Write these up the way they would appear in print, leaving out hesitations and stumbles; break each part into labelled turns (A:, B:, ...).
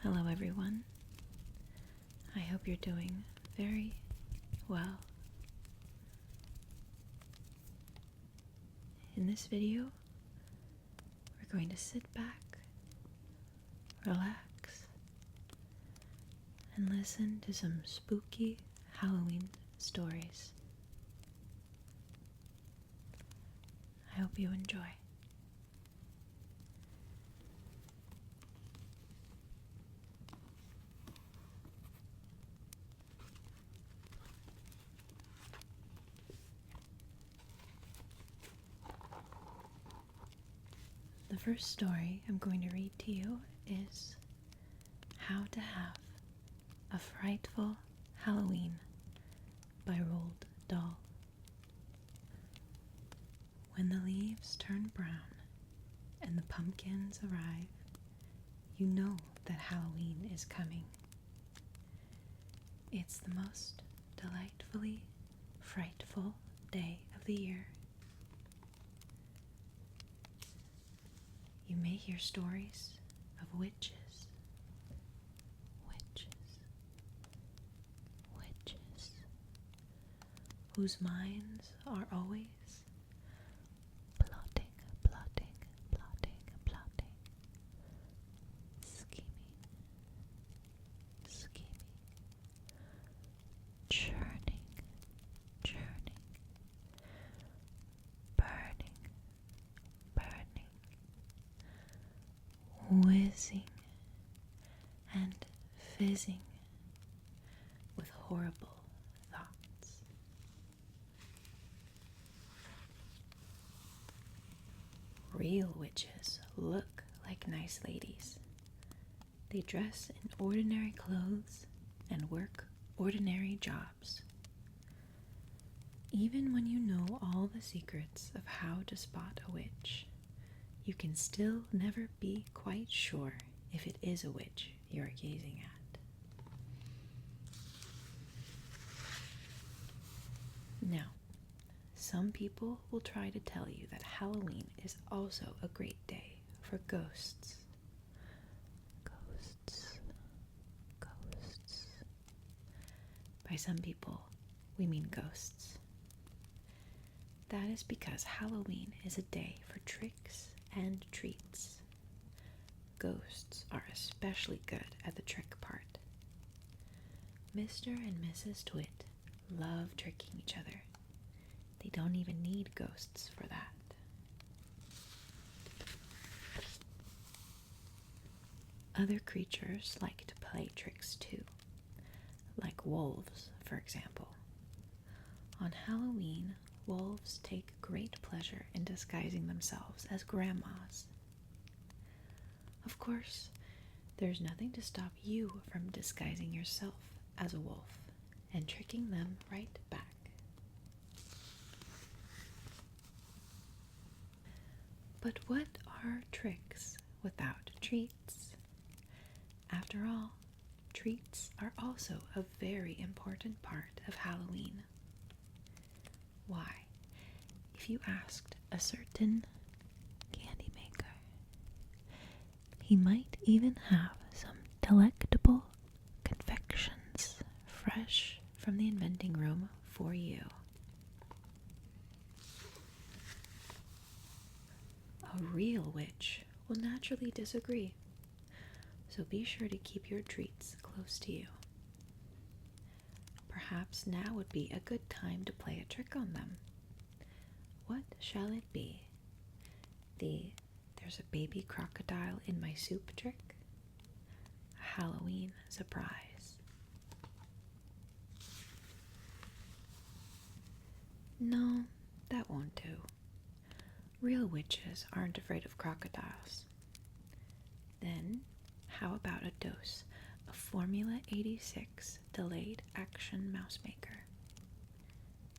A: Hello everyone. I hope you're doing very well. In this video, we're going to sit back, relax, and listen to some spooky Halloween stories. I hope you enjoy. The first story I'm going to read to you is How to Have a Frightful Halloween by Roald Dahl. When the leaves turn brown and the pumpkins arrive, you know that Halloween is coming. It's the most delightfully frightful day of the year. You may hear stories of witches, whose minds are always plotting, scheming, churning, burning, whizzing and fizzing with horrible thoughts. Real witches look like nice ladies. They dress in ordinary clothes and work ordinary jobs. Even when you know all the secrets of how to spot a witch, you can still never be quite sure if it is a witch you're gazing at. Now, some people will try to tell you that Halloween is also a great day for ghosts. By some people, we mean ghosts. That is because Halloween is a day for tricks and treats. Ghosts are especially good at the trick part. Mr. and Mrs. Twit love tricking each other. They don't even need ghosts for that. Other creatures like to play tricks too, like wolves, for example. On Halloween, wolves take great pleasure in disguising themselves as grandmas. Of course, there's nothing to stop you from disguising yourself as a wolf and tricking them right back. But what are tricks without treats? After all, treats are also a very important part of Halloween. Why, if you asked a certain candy maker, he might even have some delectable confections fresh from the inventing room for you. A real witch will naturally disagree, so be sure to keep your treats close to you. Perhaps now would be a good time to play a trick on them. What shall it be? There's a baby crocodile in my soup trick? A Halloween surprise? No, that won't do. Real witches aren't afraid of crocodiles. Then, how about a dose of Formula 86 Delayed Action Mouse Maker?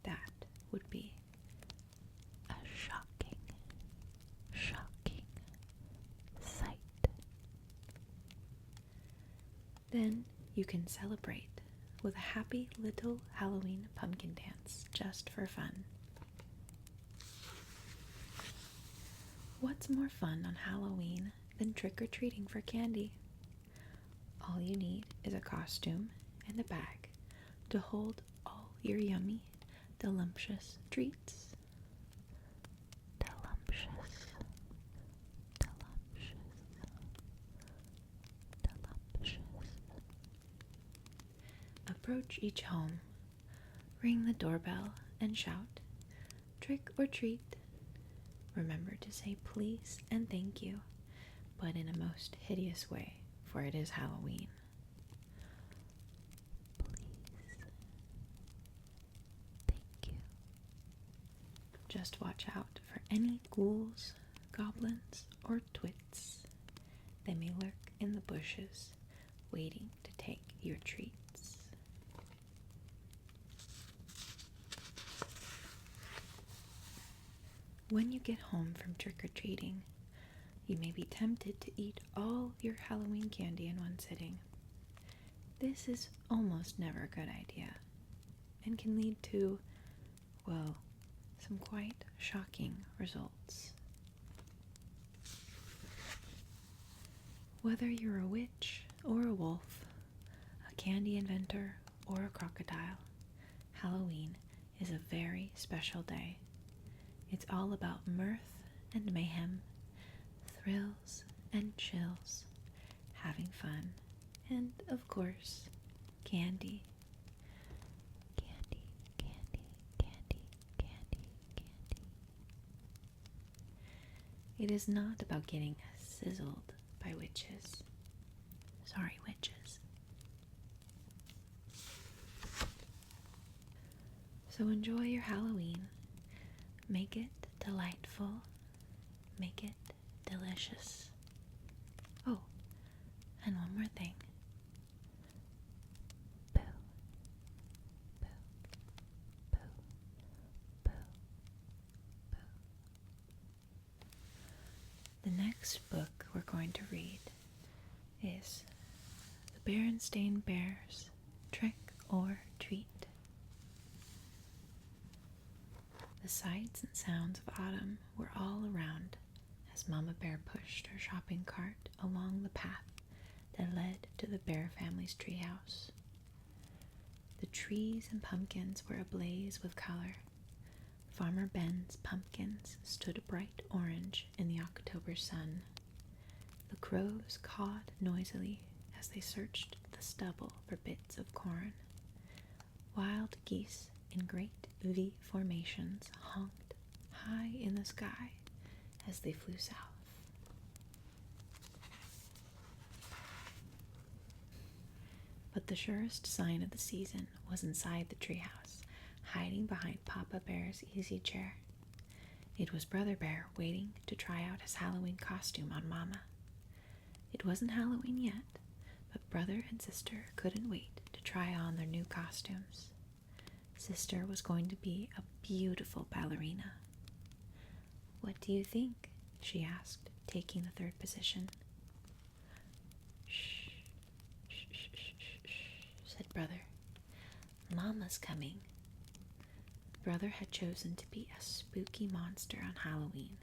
A: That would be a shocking sight. Then you can celebrate with a happy little Halloween pumpkin dance just for fun. What's more fun on Halloween than trick-or-treating for candy? All you need is a costume and a bag to hold all your yummy, delumptious treats. Delumptious, delumptious, delumptious. Approach each home, ring the doorbell, and shout, "Trick or treat." Remember to say please and thank you, but in a most hideous way, for it is Halloween. Please. Thank you. Just watch out for any ghouls, goblins, or twits. They may lurk in the bushes, waiting to take your treats. When you get home from trick-or-treating, you may be tempted to eat all your Halloween candy in one sitting. This is almost never a good idea, and can lead to, well, some quite shocking results. Whether you're a witch or a wolf, a candy inventor or a crocodile, Halloween is a very special day. It's all about mirth and mayhem, thrills and chills, having fun, and, of course, candy. Candy, candy, candy, candy, candy. It is not about getting sizzled by witches. Sorry, witches. So enjoy your Halloween. Make it delightful. Make it delicious. Oh, and one more thing. Boo. Boo. Boo. Boo. Boo. The next book we're going to read is The Berenstain Bears, Trick or Treat. The sights and sounds of autumn were all around as Mama Bear pushed her shopping cart along the path that led to the Bear family's treehouse. The trees and pumpkins were ablaze with color. Farmer Ben's pumpkins stood bright orange in the October sun. The crows cawed noisily as they searched the stubble for bits of corn. Wild geese in great V formations honked high in the sky as they flew south. But the surest sign of the season was inside the treehouse, hiding behind Papa Bear's easy chair. It was Brother Bear waiting to try out his Halloween costume on Mama. It wasn't Halloween yet, but Brother and Sister couldn't wait to try on their new costumes. Sister was going to be a beautiful ballerina. "What do you think?" she asked, taking the third position. "Shh, shh, shh, shh, shh, shh," said Brother. "Mama's coming." Brother had chosen to be a spooky monster on Halloween.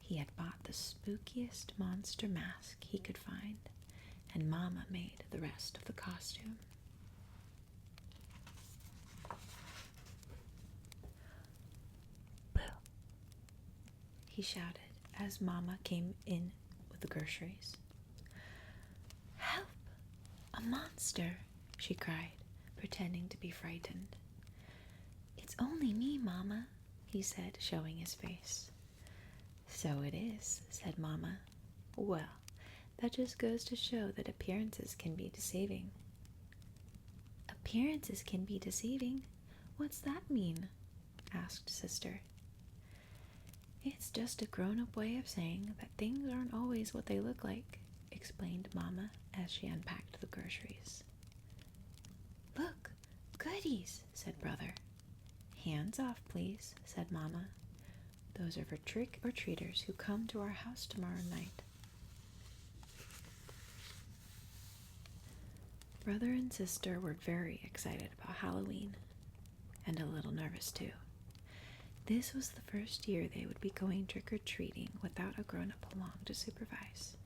A: He had bought the spookiest monster mask he could find, and Mama made the rest of the costume. He shouted as Mama came in with the groceries. "Help! A monster!" she cried, pretending to be frightened. "It's only me, Mama," he said, showing his face. "So it is," said Mama. "Well, that just goes to show that appearances can be deceiving." "Appearances can be deceiving? What's that mean?" asked Sister. "It's just a grown-up way of saying that things aren't always what they look like," explained Mama as she unpacked the groceries. "Look, goodies," said Brother. "Hands off, please," said Mama. "Those are for trick-or-treaters who come to our house tomorrow night." Brother and Sister were very excited about Halloween, and a little nervous too. This was the first year they would be going trick-or-treating without a grown-up along to supervise.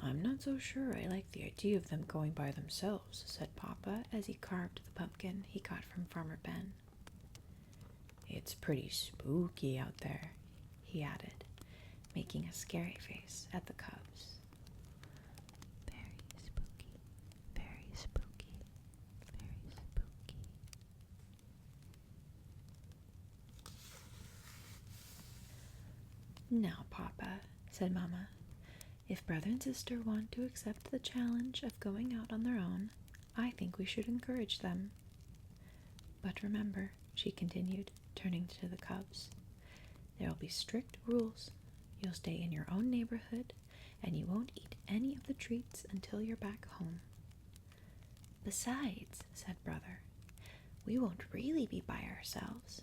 A: I'm not so sure I like the idea of them going by themselves, said Papa as he carved the pumpkin he got from Farmer Ben. It's pretty spooky out there, he added, making a scary face at the cubs. Very spooky, very spooky, very spooky. Now, Papa, said Mama, if brother and sister want to accept the challenge of going out on their own, I think we should encourage them. But remember, she continued, turning to the cubs, there will be strict rules. You'll stay in your own neighborhood, and you won't eat any of the treats until you're back home. Besides, said Brother, we won't really be by ourselves.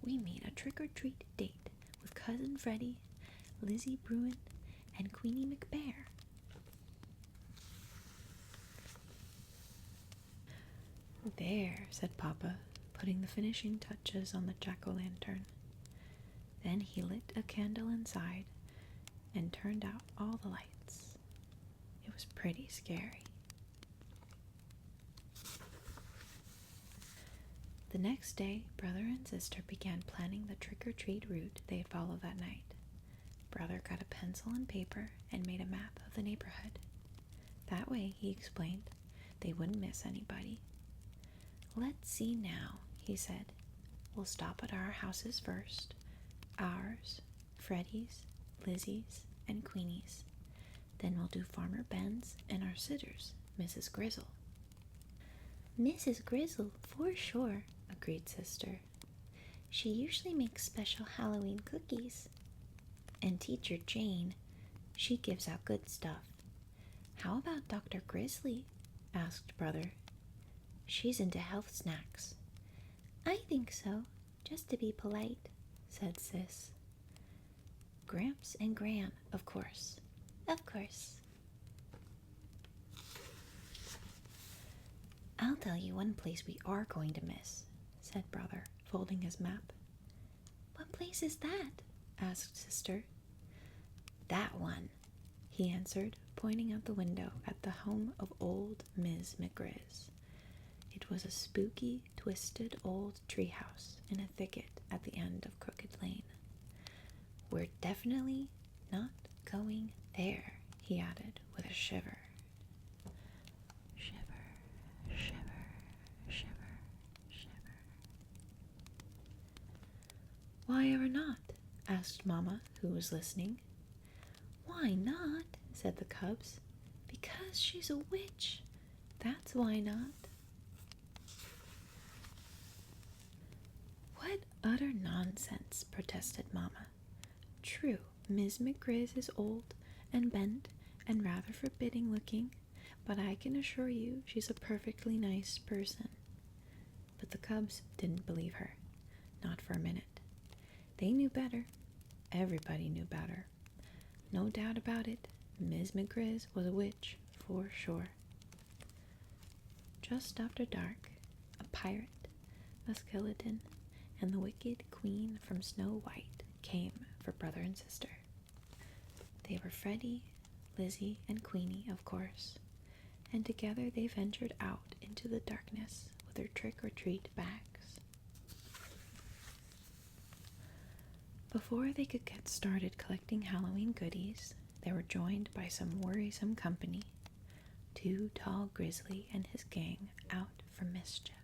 A: We mean a trick-or-treat date with Cousin Freddie, Lizzie Bruin, and Queenie McBear. There, said Papa, putting the finishing touches on the jack-o'-lantern. Then he lit a candle inside and turned out all the lights. It was pretty scary. The next day, Brother and Sister began planning the trick-or-treat route they'd follow that night. Brother got a pencil and paper and made a map of the neighborhood. That way, he explained, they wouldn't miss anybody. Let's see now, he said. We'll stop at our houses first. Ours, Freddie's, Lizzie's, and Queenie's. Then we'll do Farmer Ben's and our sitters, Mrs. Grizzle. Mrs. Grizzle, for sure, agreed Sister. She usually makes special Halloween cookies. And Teacher Jane, she gives out good stuff. How about Dr. Grizzly? Asked Brother. She's into health snacks. I think so, just to be polite, said Sis. Gramps and Gran, of course. Of course. I'll tell you one place we are going to miss, said Brother, folding his map. What place is that? Asked Sister. That one, he answered, pointing out the window at the home of old Ms. McGriz. It was a spooky, twisted old treehouse in a thicket at the end of Crooked Lane. We're definitely not going there, he added with a shiver. Shiver, shiver, shiver, shiver. Why ever not? Asked Mama, who was listening. Why not? Said the cubs. Because she's a witch. That's why not. What utter nonsense, protested Mama. True, Ms. McGriz is old and bent and rather forbidding looking, but I can assure you she's a perfectly nice person. But the cubs didn't believe her, not for a minute. They knew better. Everybody knew better. No doubt about it, Ms. McGriz was a witch, for sure. Just after dark, a pirate, a skeleton, and the wicked queen from Snow White came for Brother and Sister. They were Freddie, Lizzie, and Queenie, of course, and together they ventured out into the darkness with their trick-or-treat bags. Before they could get started collecting Halloween goodies, they were joined by some worrisome company. Too Tall Grizzly and his gang out for mischief.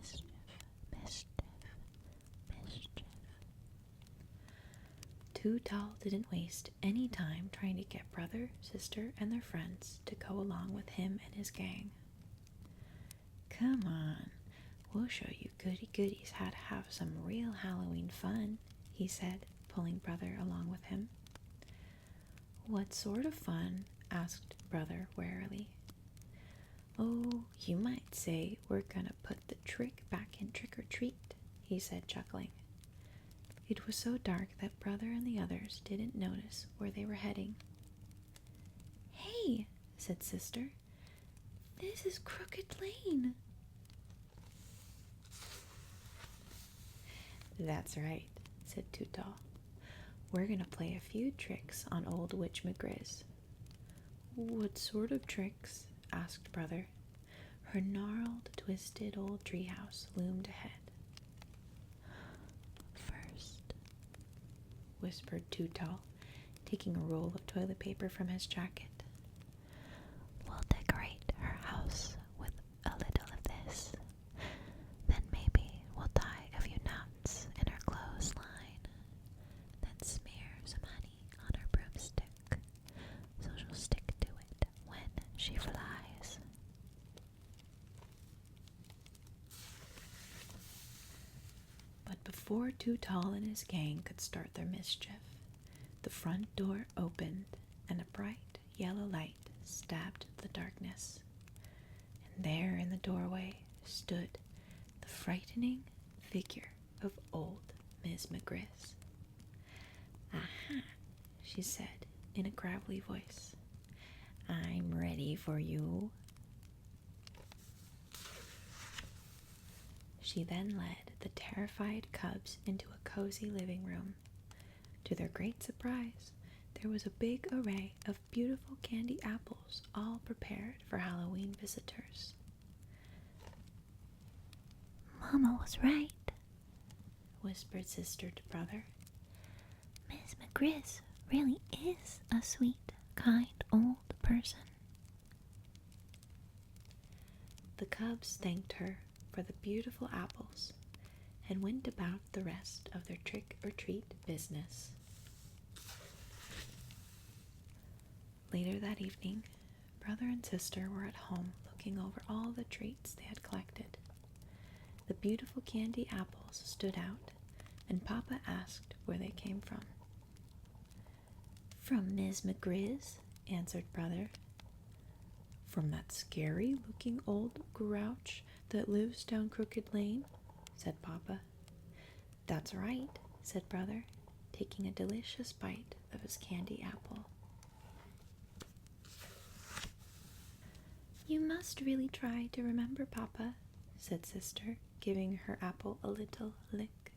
A: Mischief, mischief, mischief. Too Tall didn't waste any time trying to get Brother, Sister, and their friends to go along with him and his gang. Come on, we'll show you goody-goodies how to have some real Halloween fun, he said, pulling Brother along with him. What sort of fun? Asked Brother warily. Oh, you might say we're gonna put the trick back in trick-or-treat, he said, chuckling. It was so dark that Brother and the others didn't notice where they were heading. Hey, said Sister, this is Crooked Lane. That's right, said Too Tall. We're gonna play a few tricks on old Witch McGriz. "What sort of tricks?" asked Brother. Her gnarled, twisted old treehouse loomed ahead. "First," whispered Dahl, taking a roll of toilet paper from his jacket, "we'll decorate her house with a little of this. Then maybe we'll tie a few knots in her clothesline. Then smear some honey on her broomstick, so she'll stick to it when she flies." But before Dahl and his gang could start their mischief, the front door opened and a bright yellow light stabbed the darkness. And there in the doorway stood the frightening figure of old Miss McGriz. "Aha," she said in a gravelly voice. "I'm ready for you." She then led the terrified cubs into a cozy living room. To their great surprise, there was a big array of beautiful candy apples, all prepared for Halloween visitors. "Mama was right," whispered Sister to Brother. "Miss McGriz really is a sweet, kind old person." The cubs thanked her for the beautiful apples and went about the rest of their trick-or-treat business. Later that evening, Brother and Sister were at home looking over all the treats they had collected. The beautiful candy apples stood out, and Papa asked where they came from. "From Miss McGriz," answered Brother. "From that scary-looking old grouch that lives down Crooked Lane?" said Papa. "That's right," said Brother, taking a delicious bite of his candy apple. "You must really try to remember, Papa," said Sister, giving her apple a little lick.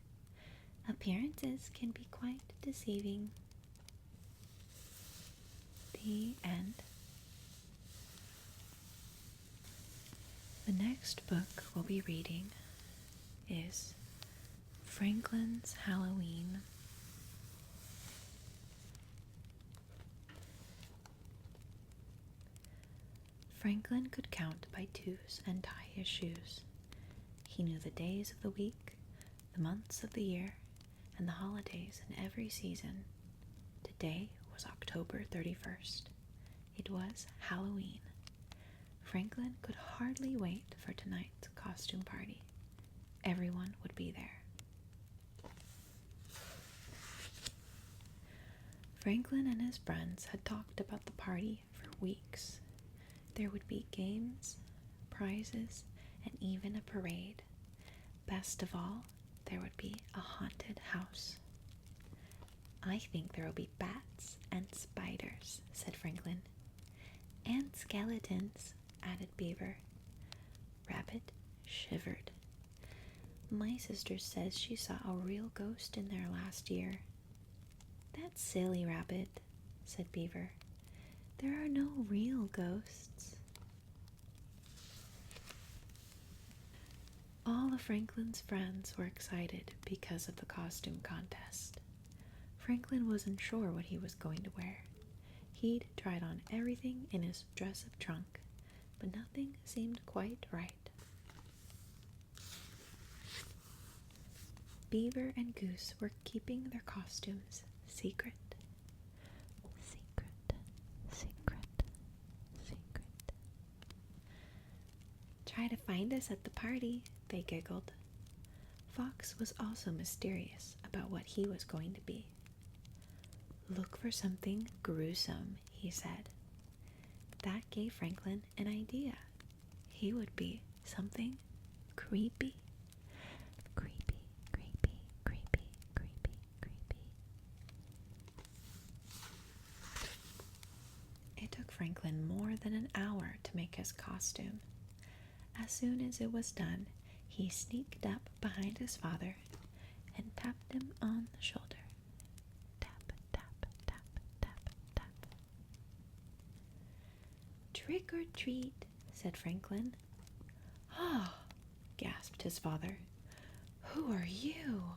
A: "Appearances can be quite deceiving." The end. The next book we'll be reading is Franklin's Halloween. Franklin could count by twos and tie his shoes. He knew the days of the week, the months of the year, and the holidays in every season. Today was October 31st. It was Halloween. Franklin could hardly wait for tonight's costume party. Everyone would be there. Franklin and his friends had talked about the party for weeks. There would be games, prizes, and even a parade. Best of all, there would be a haunted house. "I think there will be bats and spiders," said Franklin. "And skeletons," added Beaver. Rabbit shivered. "My sister says she saw a real ghost in there last year." "That's silly, Rabbit," said Beaver. "There are no real ghosts." All of Franklin's friends were excited because of the costume contest. Franklin wasn't sure what he was going to wear. He'd tried on everything in his dress-up trunk, but nothing seemed quite right. Beaver and Goose were keeping their costumes secret. Secret, secret, secret. "Try to find us at the party," they giggled. Fox was also mysterious about what he was going to be. "Look for something gruesome," he said. That gave Franklin an idea. He would be something creepy. Creepy, creepy, creepy, creepy, creepy. It took Franklin more than an hour to make his costume. As soon as it was done, he sneaked up behind his father and tapped him on the shoulder. Tap, tap, tap, tap, tap. "Trick or treat," said Franklin. "Ah!" gasped his father. "Who are you?"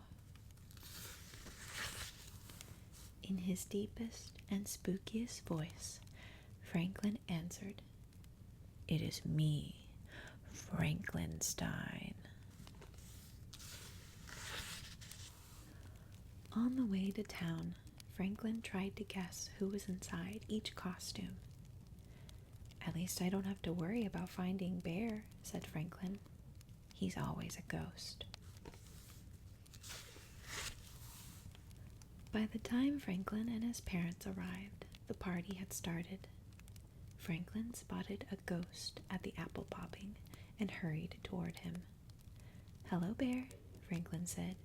A: In his deepest and spookiest voice, Franklin answered, "It is me, Frankenstein." On the way to town, Franklin tried to guess who was inside each costume. "At least I don't have to worry about finding Bear," said Franklin. "He's always a ghost." By the time Franklin and his parents arrived, the party had started. Franklin spotted a ghost at the apple popping and hurried toward him. "Hello, Bear," Franklin said.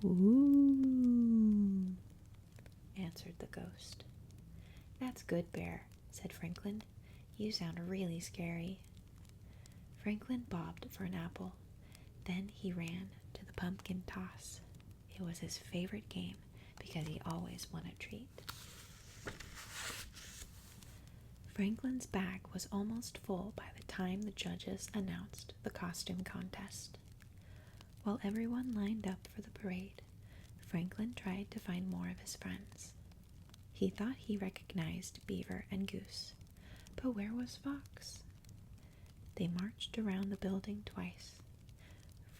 A: "Ooh," answered the ghost. "That's good, Bear," said Franklin. "You sound really scary." Franklin bobbed for an apple. Then he ran to the pumpkin toss. It was his favorite game because he always won a treat. Franklin's bag was almost full by the time the judges announced the costume contest. While everyone lined up for the parade, Franklin tried to find more of his friends. He thought he recognized Beaver and Goose, but where was Fox? They marched around the building twice.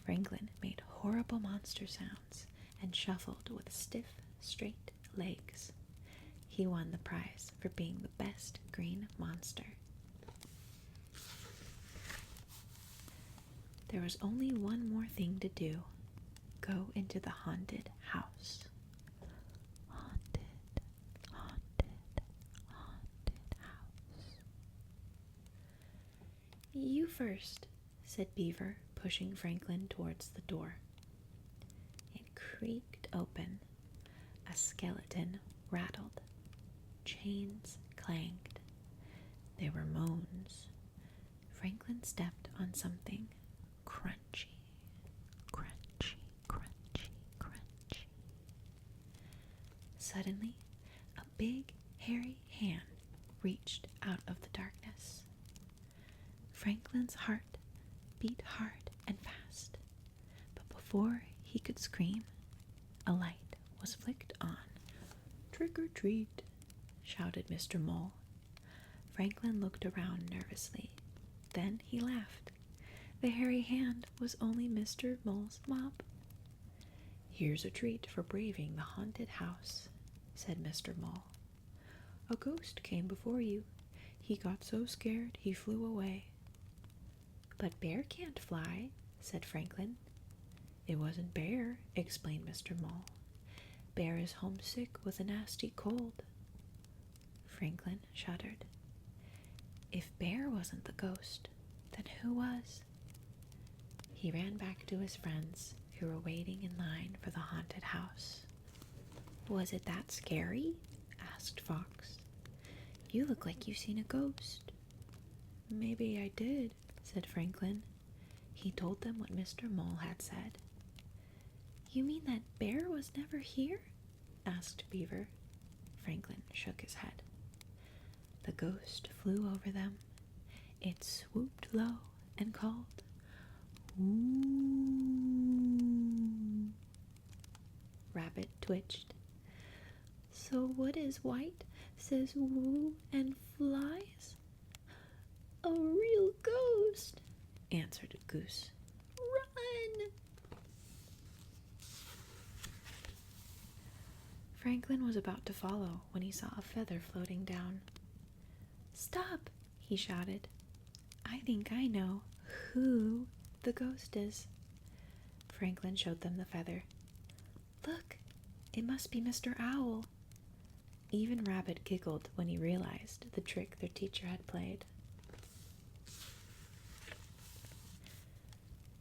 A: Franklin made horrible monster sounds and shuffled with stiff, straight legs. He won the prize for being the best green monster. There was only one more thing to do. Go into the haunted house. Haunted, haunted, haunted house. "You first," said Beaver, pushing Franklin towards the door. It creaked open. A skeleton rattled. Chains clanged. There were moans. Franklin stepped on something crunchy, crunchy, crunchy, crunchy. Suddenly, a big, hairy hand reached out of the darkness. Franklin's heart beat hard and fast, but before he could scream, a light was flicked on. "Trick or treat," shouted Mr. Mole. Franklin looked around nervously. Then he laughed. The hairy hand was only Mr. Mole's mop. "Here's a treat for braving the haunted house," said Mr. Mole. "A ghost came before you. He got so scared he flew away." "But Bear can't fly," said Franklin. "It wasn't Bear," explained Mr. Mole. "Bear is homesick with a nasty cold." Franklin shuddered. If Bear wasn't the ghost, then who was? He ran back to his friends who were waiting in line for the haunted house. "Was it that scary?" asked Fox. "You look like you've seen a ghost." "Maybe I did," said Franklin. He told them what Mr. Mole had said. "You mean that Bear was never here?" asked Beaver. Franklin shook his head. The ghost flew over them. It swooped low and called, "Ooh." Rabbit twitched. "So what is white, says woo and flies?" "A real ghost," answered a Goose. "Run!" Franklin was about to follow when he saw a feather floating down. "Stop!" he shouted. "I think I know who the ghost is." Franklin showed them the feather. "Look, it must be Mr. Owl." Even Rabbit giggled when he realized the trick their teacher had played.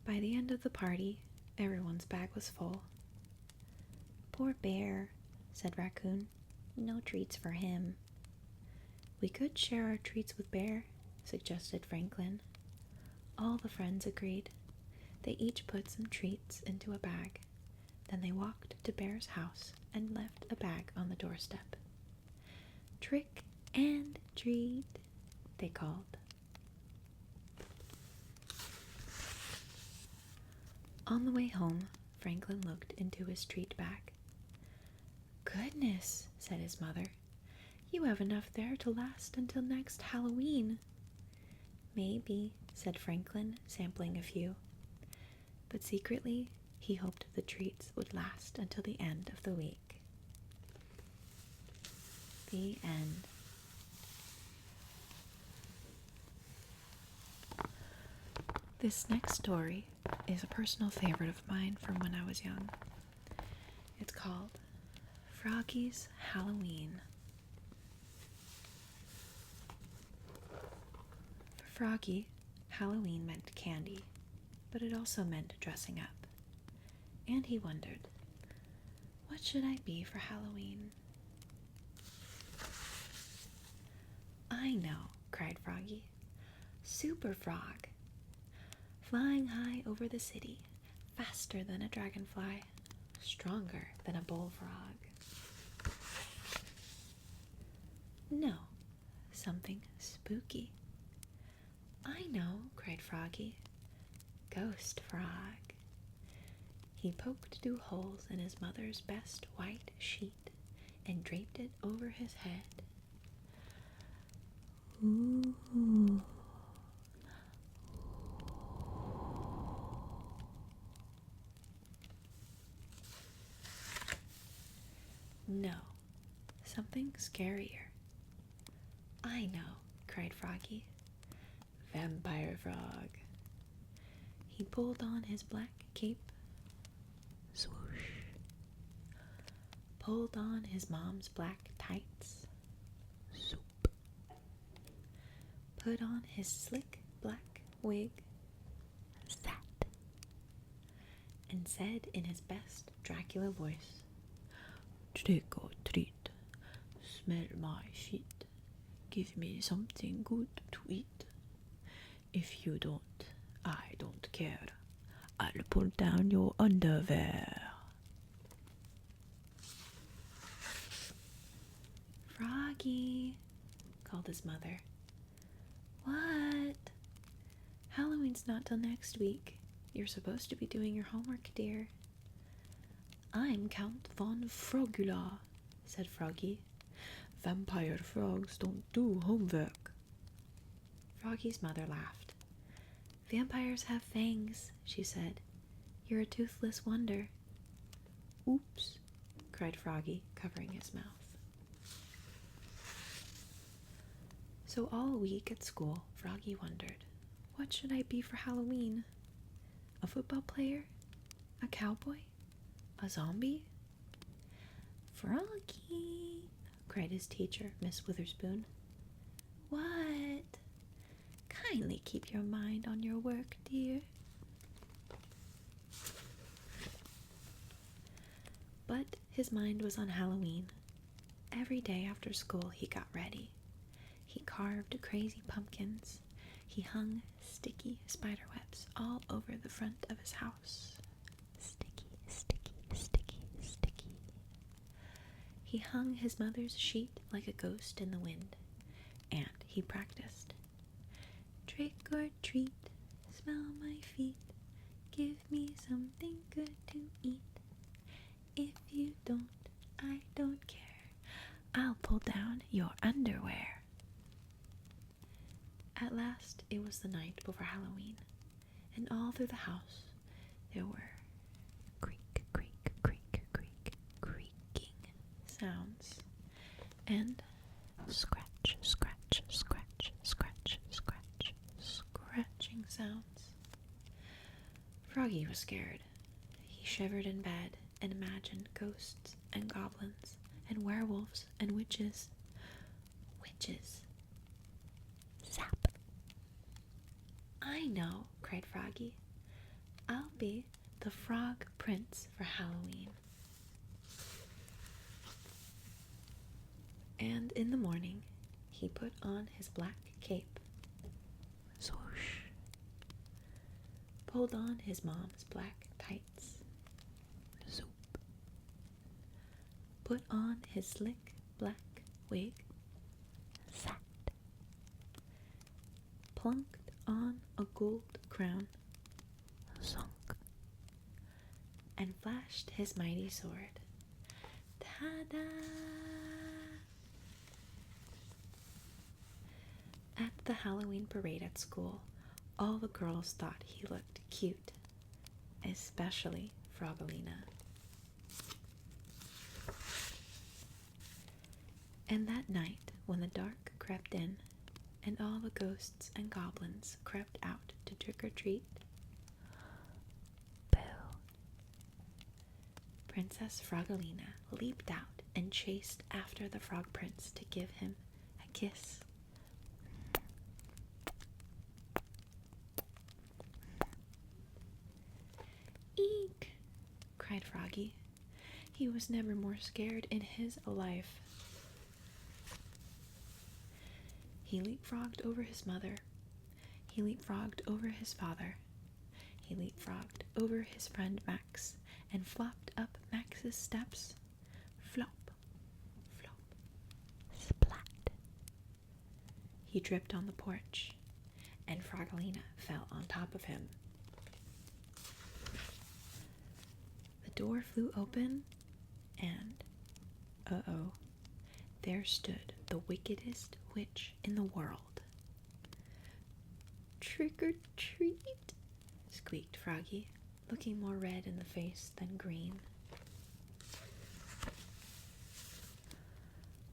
A: By the end of the party, everyone's bag was full. "Poor Bear," said Raccoon. "No treats for him." "We could share our treats with Bear," suggested Franklin. All the friends agreed. They each put some treats into a bag. Then they walked to Bear's house and left a bag on the doorstep. "Trick and treat," they called. On the way home, Franklin looked into his treat bag. "Goodness," said his mother, "you have enough there to last until next Halloween." "Maybe," said Franklin, sampling a few. But secretly, he hoped the treats would last until the end of the week. The end. This next story is a personal favorite of mine from when I was young. It's called Froggy's Halloween. For Froggy, Halloween meant candy, but it also meant dressing up. And he wondered, what should I be for Halloween? "I know," cried Froggy. "Super Frog. Flying high over the city, faster than a dragonfly, stronger than a bullfrog." "No, something spooky." "I know," cried Froggy. "Ghost Frog." He poked 2 holes in his mother's best white sheet and draped it over his head. Ooh. "No, something scarier." "I know," cried Froggy. "Vampire Frog." He pulled on his black cape, swoosh, pulled on his mom's black tights, soup, put on his slick black wig, zat, and said in his best Dracula voice, "Trick or treat, smell my feet, give me something good to eat. If you don't, I don't care, I'll pull down your underwear." "Froggy," called his mother. "What?" "Halloween's not till next week. You're supposed to be doing your homework, dear." "I'm Count von Frogula," said Froggy. "Vampire frogs don't do homework." Froggy's mother laughed. "Vampires have fangs," she said. "You're a toothless wonder." "Oops," cried Froggy, covering his mouth. So all week at school, Froggy wondered, what should I be for Halloween? A football player? A cowboy? A zombie? "Froggy," cried his teacher, Miss Witherspoon. "What?" "Kindly keep your mind on your work, dear." But his mind was on Halloween. Every day after school he got ready. He carved crazy pumpkins. He hung sticky spider webs all over the front of his house. Sticky, sticky, sticky, sticky. He hung his mother's sheet like a ghost in the wind, and he practiced. "Trick or treat, smell my feet, give me something good to eat. If you don't, I don't care, I'll pull down your underwear." At last it was the night before Halloween, and all through the house there were creak, creak, creak, creak, creaking sounds, and scratch, scratch, scratch, scratch, scratch, scratching sounds. Froggy was scared. He shivered in bed and imagined ghosts and goblins and werewolves and witches. Witches. Zap. "I know," cried Froggy. "I'll be the Frog Prince for Halloween." And in the morning, he put on his black cape, swoosh, pulled on his mom's black tights, zoop, put on his slick black wig, zat, plunked on a gold crown, zonk, and flashed his mighty sword. Ta-da! At the Halloween parade at school, all the girls thought he looked cute, especially Froggalina. And that night, when the dark crept in, and all the ghosts and goblins crept out to trick-or-treat, boo! Princess Froggalina leaped out and chased after the Frog Prince to give him a kiss. Eek! Cried Froggy. He was never more scared in his life. He leapfrogged over his mother. He leapfrogged over his father. He leapfrogged over his friend Max and flopped up Max's steps. Flop, flop, splat. He tripped on the porch, and Froggalina fell on top of him. The door flew open, and, uh-oh, there stood the wickedest witch in the world. Trick or treat, squeaked Froggy, looking more red in the face than green.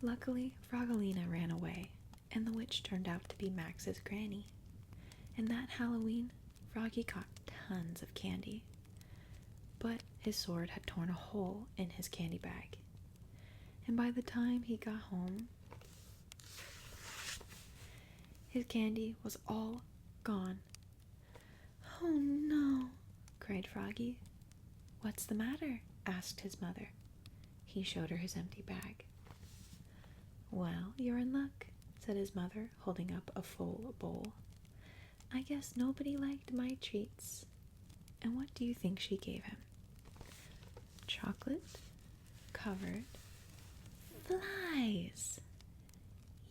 A: Luckily, Froggalina ran away, and the witch turned out to be Max's granny. And that Halloween, Froggy caught tons of candy, but his sword had torn a hole in his candy bag. And by the time he got home, his candy was all gone. Oh no, cried Froggy. What's the matter? Asked his mother. He showed her his empty bag. Well, you're in luck, said his mother, holding up a full bowl. I guess nobody liked my treats. And what do you think she gave him? Chocolate covered flies.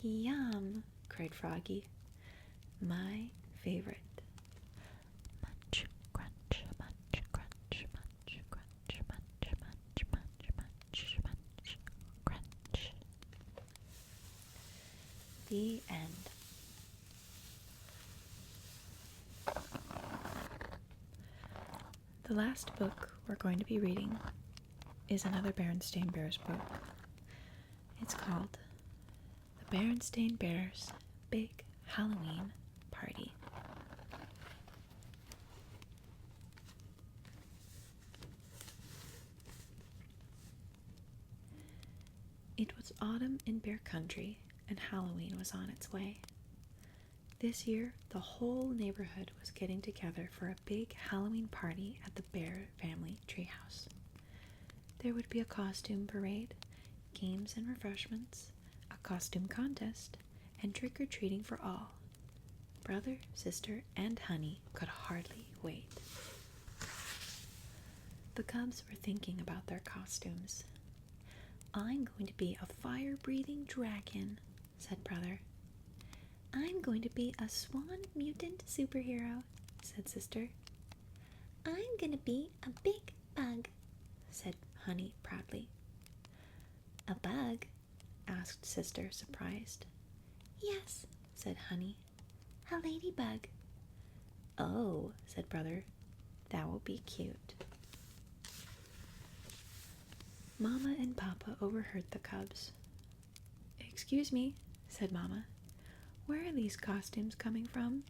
A: Yum, cried Froggy. My favorite. Munch, crunch, munch, crunch, munch, crunch, munch, munch, munch, munch, munch, crunch. The end. The last book we're going to be reading is another Berenstain Bears book. It's called The Berenstain Bears Big Halloween Party. It was autumn in Bear Country, and Halloween was on its way. This year, the whole neighborhood was getting together for a big Halloween party at the Bear family treehouse. There would be a costume parade, games and refreshments, a costume contest, and trick-or-treating for all. Brother, sister, and Honey could hardly wait. The cubs were thinking about their costumes. I'm going to be a fire-breathing dragon, said Brother. I'm going to be a swan mutant superhero, said Sister. I'm going to be a big bug, said Honey proudly. A bug? Asked Sister, surprised. Yes, said Honey. A ladybug. Oh, said Brother. That will be cute. Mama and Papa overheard the cubs. Excuse me, said Mama. Where are these costumes coming from?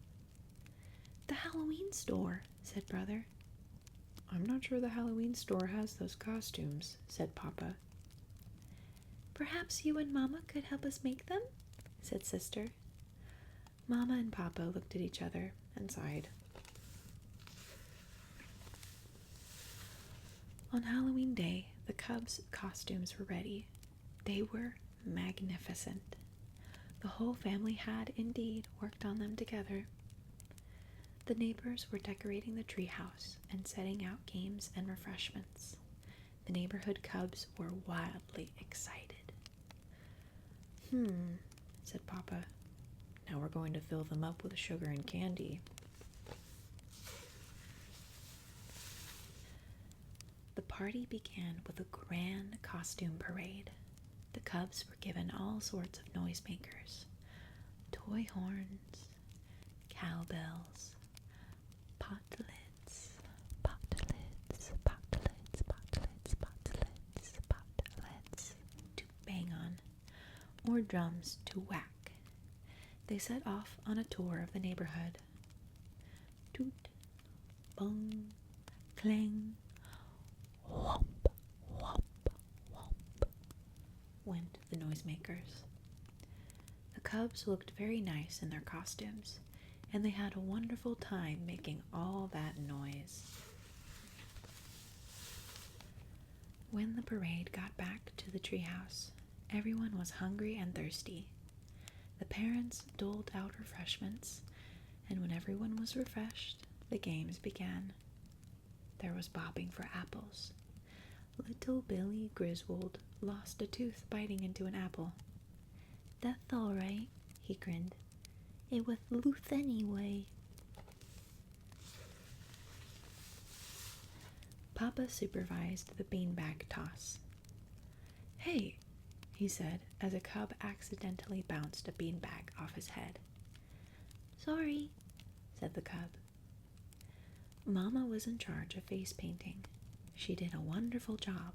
A: The Halloween store, said Brother. I'm not sure the Halloween store has those costumes, said Papa. Perhaps you and Mama could help us make them, said Sister. Mama and Papa looked at each other and sighed. On Halloween Day, the cubs' costumes were ready. They were magnificent. The whole family had, indeed, worked on them together. The neighbors were decorating the treehouse and setting out games and refreshments. The neighborhood cubs were wildly excited. Said Papa. Now we're going to fill them up with sugar and candy. The party began with a grand costume parade. The cubs were given all sorts of noisemakers, toy horns, cowbells, potlets, to bang on, or drums to whack. They set off on a tour of the neighborhood. Toot, bung, clang, whomp, whomp, whomp, went the noisemakers. The cubs looked very nice in their costumes, and they had a wonderful time making all that noise. When the parade got back to the treehouse, everyone was hungry and thirsty. The parents doled out refreshments, and when everyone was refreshed, the games began. There was bobbing for apples. Little Billy Griswold lost a tooth biting into an apple. "That's all right," he grinned. "It was loose anyway." Papa supervised the beanbag toss. "Hey," he said as a cub accidentally bounced a beanbag off his head. "Sorry," said the cub. Mama was in charge of face painting. She did a wonderful job.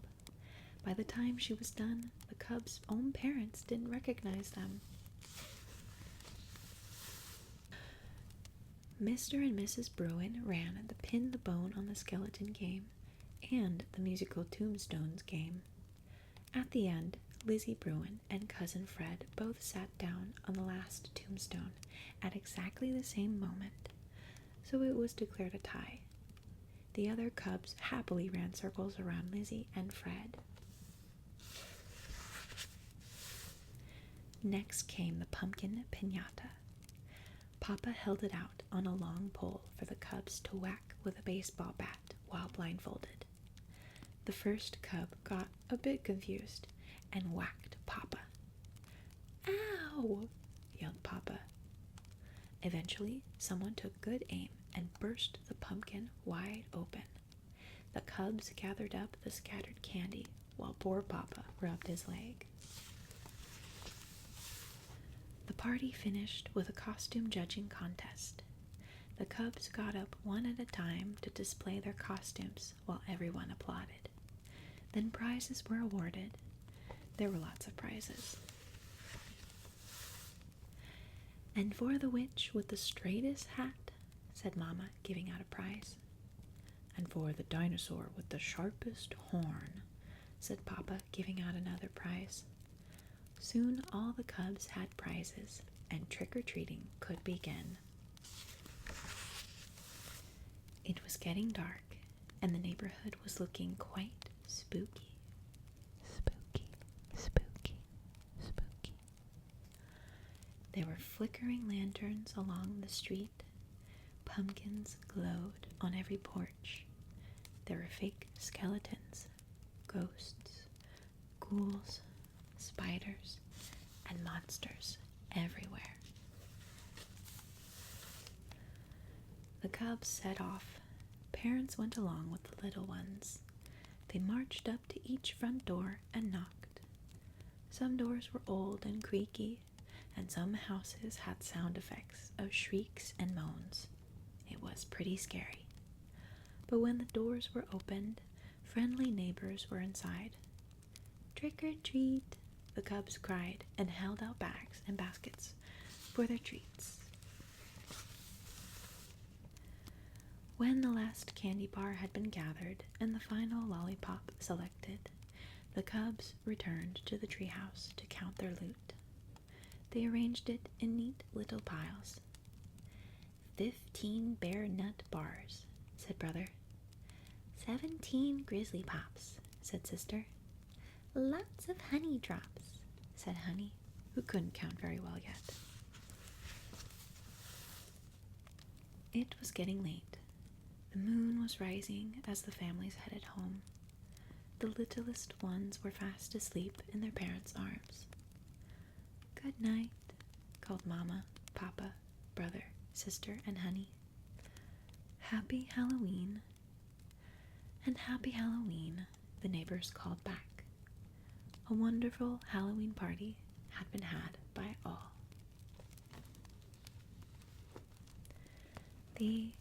A: By the time she was done, the cubs' own parents didn't recognize them. Mr. and Mrs. Bruin ran the pin the bone on the skeleton game and the musical tombstones game. At the end, Lizzie Bruin and Cousin Fred both sat down on the last tombstone at exactly the same moment, so it was declared a tie. The other cubs happily ran circles around Lizzie and Fred. Next came the pumpkin piñata. Papa held it out on a long pole for the cubs to whack with a baseball bat while blindfolded. The first cub got a bit confused and whacked Papa. "Ow!" yelled Papa. Eventually, someone took good aim and burst the pumpkin wide open. The cubs gathered up the scattered candy while poor Papa rubbed his leg. The party finished with a costume judging contest. The cubs got up one at a time to display their costumes while everyone applauded. Then prizes were awarded. There were lots of prizes. "And for the witch with the straightest hat," said Mama, giving out a prize. "And for the dinosaur with the sharpest horn," said Papa, giving out another prize. Soon all the cubs had prizes, and trick-or-treating could begin. It was getting dark, and the neighborhood was looking quite spooky. Spooky, spooky, spooky. There were flickering lanterns along the street. Pumpkins glowed on every porch. There were fake skeletons, ghosts, ghouls, spiders, and monsters everywhere. The cubs set off. Parents went along with the little ones. They marched up to each front door and knocked. Some doors were old and creaky, and some houses had sound effects of shrieks and moans. It was pretty scary. But when the doors were opened, friendly neighbors were inside. "Trick or treat," the cubs cried and held out bags and baskets for their treats. When the last candy bar had been gathered and the final lollipop selected, the cubs returned to the treehouse to count their loot. They arranged it in neat little piles. 15 bear nut bars," said Brother. 17 grizzly pops," said Sister. "Lots of honey drops," said Honey, who couldn't count very well yet. It was getting late. The moon was rising as the families headed home. The littlest ones were fast asleep in their parents' arms. "Good night," called Mama, Papa, brother, sister, and honey. Happy Halloween. And happy Halloween, the neighbors called back. A wonderful Halloween party had been had by all. The